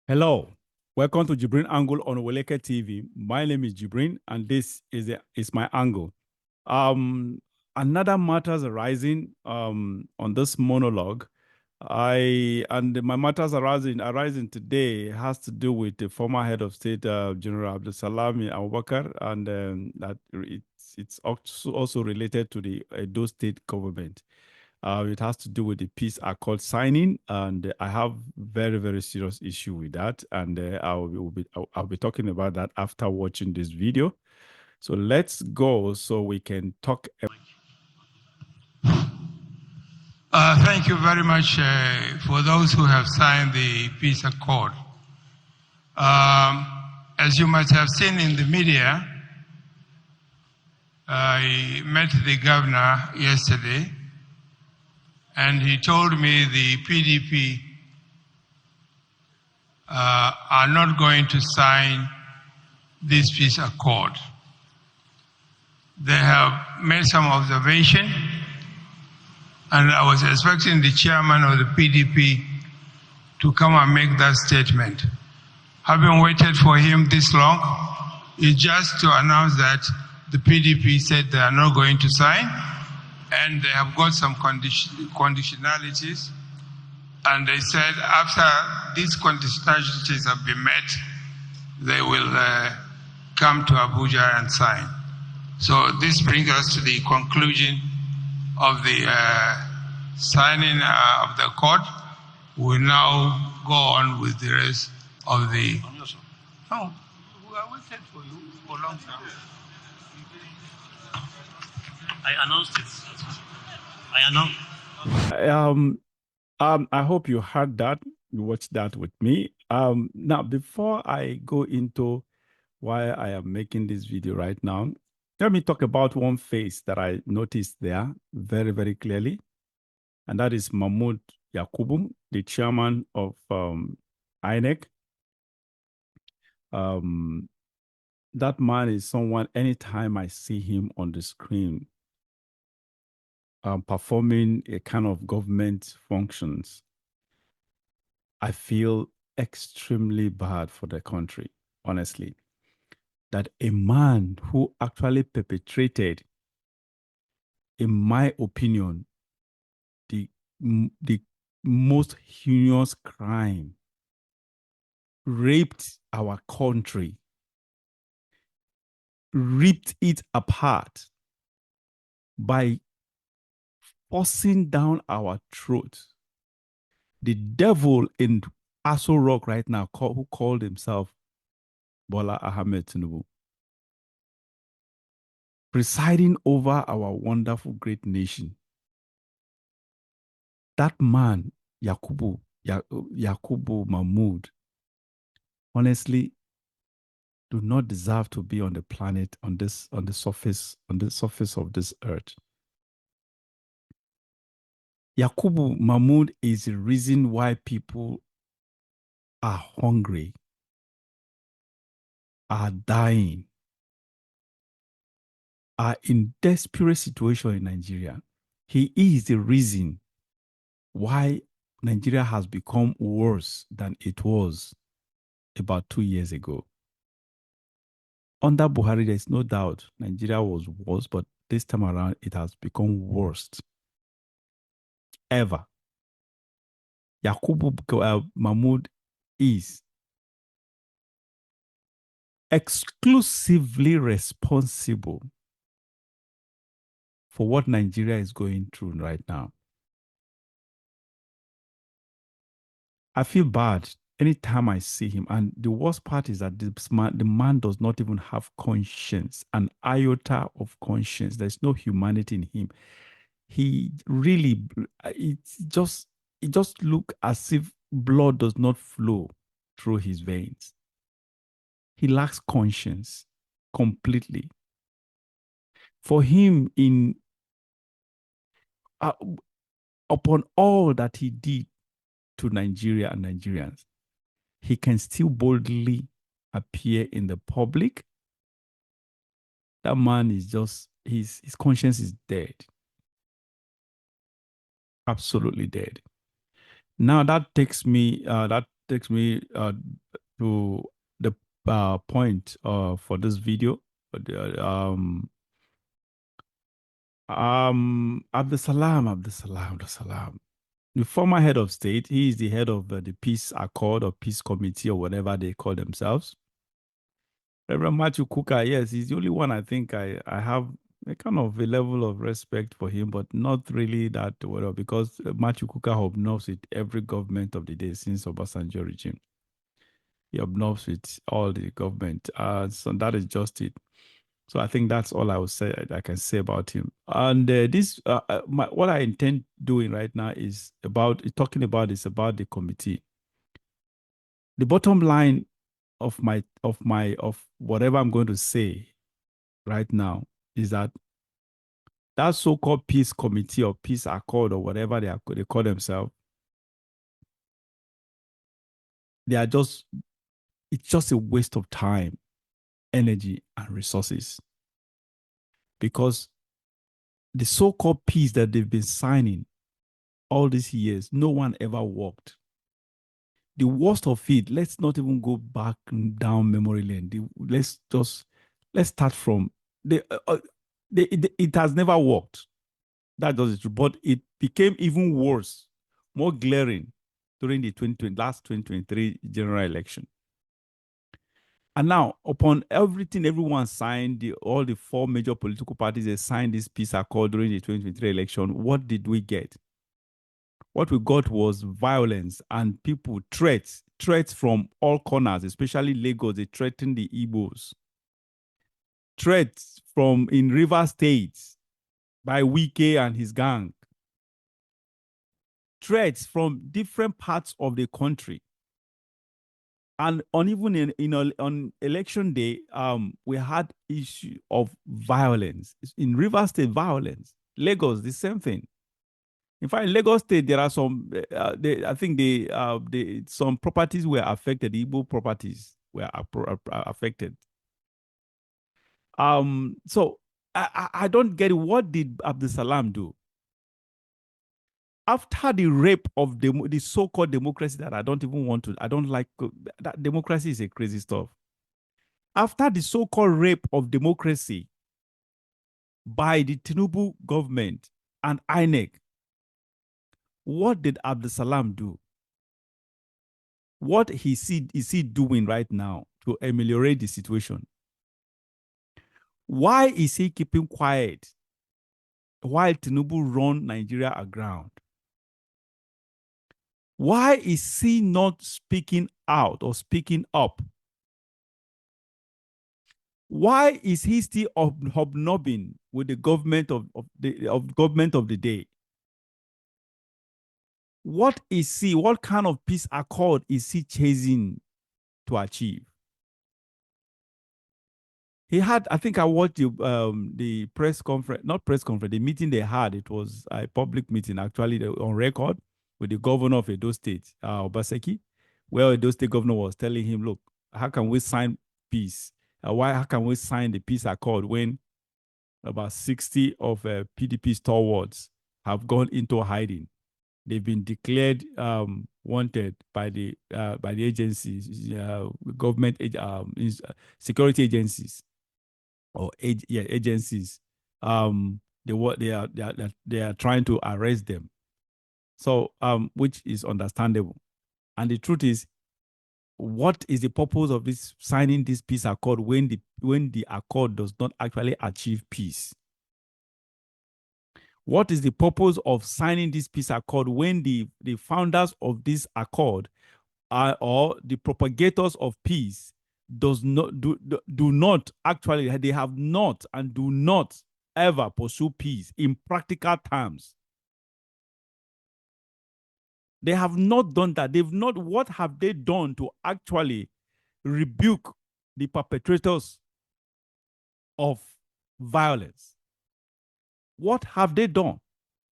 Hello, welcome to JIBRIN Angle on Oweleke TV. My name is JIBRIN, and this is my angle. Another matters arising on this monologue. My matters arising today has to do with the former head of state, General Abdussalam Abubakar, and that it's also related to the Edo state government. It has to do with the peace accord signing, and I have very, very serious issue with that. And I'll be talking about that after watching this video. So let's go so we can talk. Thank you very much for those who have signed the peace accord. As you might have seen in the media, I met the governor yesterday, and he told me the PDP are not going to sign this peace accord. They have made some observation, and I was expecting the chairman of the PDP to come and make that statement. Having waited for him this long, it's just to announce that the PDP said they are not going to sign, and they have got some conditionalities. And they said after these conditionalities have been met, they will come to Abuja and sign. So this brings us to the conclusion of the signing of the accord. We'll now go on with the rest of the... No, we are waiting for you for a long time. I announced it. I announced. I hope you heard that. You watched that with me. Now, before I go into why I am making this video right now, let me talk about one face that I noticed there very, very clearly. And that is Mahmoud Yakubu, the chairman of INEC. That man is someone, anytime I see him on the screen, performing a kind of government functions, I feel extremely bad for the country, honestly. That a man who actually perpetrated, in my opinion, the most heinous crime, raped our country, ripped it apart by forcing down our throats. The devil in Aso Rock right now, who called himself Bola Ahmed Tinubu, presiding over our wonderful great nation. That man, Yakubu Mahmoud, honestly, do not deserve to be on the planet, on the surface of this earth. Yakubu Mahmoud is the reason why people are hungry, are dying, are in desperate situation in Nigeria. He is the reason why Nigeria has become worse than it was about 2 years ago. Under Buhari, there's no doubt Nigeria was worse, but this time around, it has become worst ever. Yakubu Mahmoud is exclusively responsible for what Nigeria is going through right now. I feel bad anytime I see him. And the worst part is that the man does not even have conscience, an iota of conscience. There's no humanity in him. He really, it just looks as if blood does not flow through his veins. He lacks conscience completely. For him, upon all that he did to Nigeria and Nigerians, he can still boldly appear in the public. That man is just, his conscience is dead. Absolutely dead. Now that takes me, that takes me to the point for this video. Abdussalam. The former head of state, he is the head of the peace accord or peace committee or whatever they call themselves. Reverend Matthew Kuka, yes, he's the only one I think I have a kind of a level of respect for him, but not really that well, because Matthew Kuka obnoves with every government of the day since Obasanjo regime. He obnoves with all the government. So that is just it. So I think that's all I can say about him. And what I intend doing right now is about the committee. The bottom line of whatever I'm going to say right now is that so-called peace committee or peace accord or whatever they call themselves, it's just a waste of time, energy, and resources. Because the so-called peace that they've been signing all these years, no one ever worked. The worst of it, let's not even go back down memory lane. Let's start from it has never worked. That does it, but it became even worse, more glaring during the last 2023 general election. And now, upon everything everyone signed, all the four major political parties, they signed this peace accord during the 2023 election. What did we get? What we got was violence and people, threats from all corners, especially Lagos. They threatened the Igbos. Threats from in River State by Wike and his gang. Threats from different parts of the country. And on election day, we had issue of violence. In River State, violence. Lagos, the same thing. In fact, in Lagos State, there are some. I think some properties were affected. Igbo properties were affected. So I don't get it. What did Abdulsalam do? After the rape of the so-called democracy that I don't like, that democracy is a crazy stuff. After the so-called rape of democracy by the Tinubu government and INEC, what did Abdulsalam do? What is he doing right now to ameliorate the situation? Why is he keeping quiet while Tinubu run Nigeria aground? Why is he not speaking out or speaking up? Why is he still hobnobbing with the government of the day? What kind of peace accord is he chasing to achieve? He had, I think I watched the press conference, not press conference, the meeting they had. It was a public meeting, actually, on record with the governor of Edo State, Oweleke, where Edo State governor was telling him, look, how can we sign peace? How can we sign the peace accord when about 60 of PDP stalwarts have gone into hiding? They've been declared wanted by the agencies, government security agencies, or agencies. They are trying to arrest them. So which is understandable. And the truth is, what is the purpose of this signing this peace accord when the accord does not actually achieve peace? What is the purpose of signing this peace accord when the founders of this accord or the propagators of peace do not actually, they have not and do not ever pursue peace in practical terms? They have not done that. What have they done to actually rebuke the perpetrators of violence? What have they done?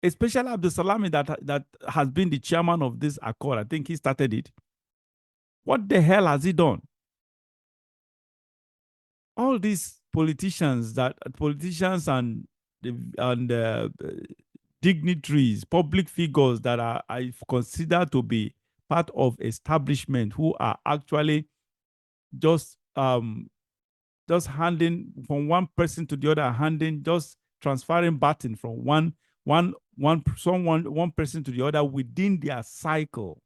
Especially Abdulsalam, that has been the chairman of this accord. I think he started it. What the hell has he done? All these politicians and dignitaries, public figures that I consider to be part of establishment who are actually just handing from one person to the other, just transferring baton from one person to the other within their cycle.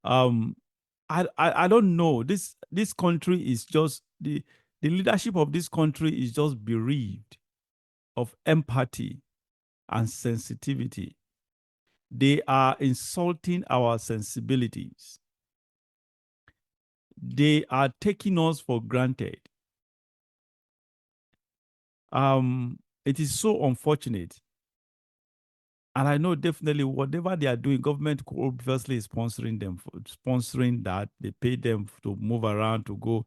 I don't know. This country is just the leadership of this country is just bereaved of empathy and sensitivity. They are insulting our sensibilities. They are taking us for granted. It is so unfortunate. And I know definitely whatever they are doing, government obviously is sponsoring them, sponsoring that. They pay them to move around to go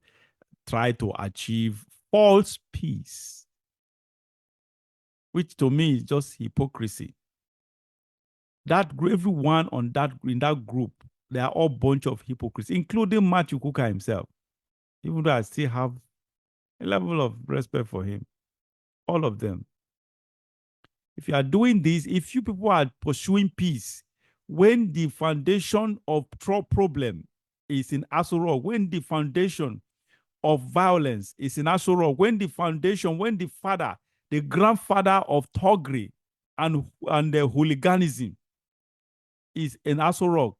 try to achieve false peace, which to me is just hypocrisy. That everyone on in that group, they are all bunch of hypocrites, including Matthew Kuka himself. Even though I still have a level of respect for him, all of them. If you are doing this, if you people are pursuing peace, when the foundation of problem is in Asoro, when the foundation of violence is in Asoro, when the father, the grandfather of Togri and the hooliganism is in Asoro,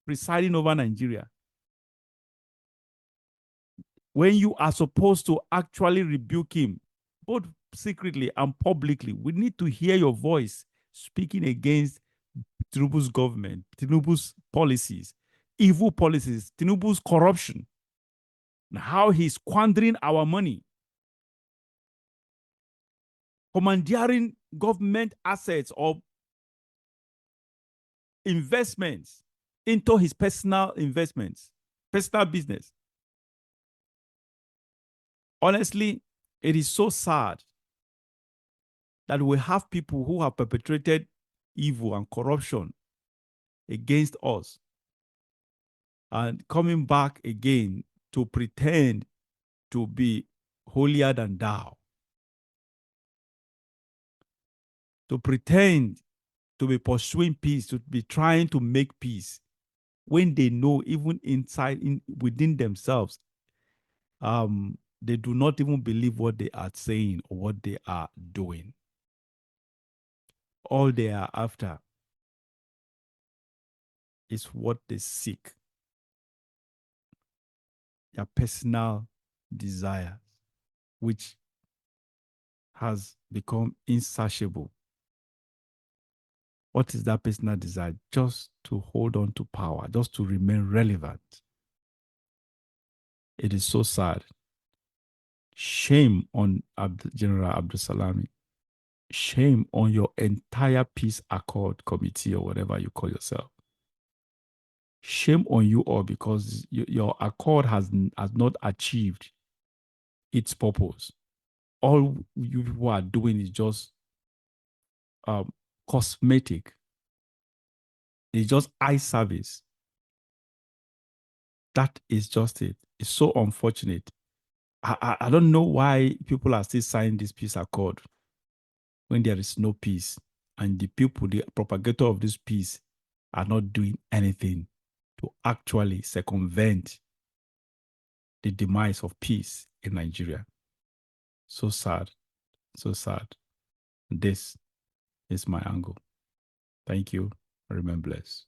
presiding over Nigeria, when you are supposed to actually rebuke him, both secretly and publicly, we need to hear your voice speaking against Tinubu's government, Tinubu's policies, evil policies, Tinubu's corruption, and how he's squandering our money, commandeering government assets or investments into his personal investments, personal business. Honestly, it is so sad that we have people who have perpetrated evil and corruption against us and coming back again to pretend to be holier than thou, to pretend to be pursuing peace, to be trying to make peace, when they know even within themselves, they do not even believe what they are saying or what they are doing. All they are after is what they seek, their personal desires, which has become insatiable. What is that personal desire? Just to hold on to power, just to remain relevant. It is so sad. Shame on General Abdussalam. Shame on your entire peace accord committee or whatever you call yourself. Shame on you all, because your accord has not achieved its purpose. All you people are doing is just cosmetic. It's just eye service. That is just it. It's so unfortunate. I don't know why people are still signing this peace accord when there is no peace, and the people, the propagator of this peace, are not doing anything to actually circumvent the demise of peace in Nigeria. So sad. So sad. This is my angle. Thank you. Remain blessed.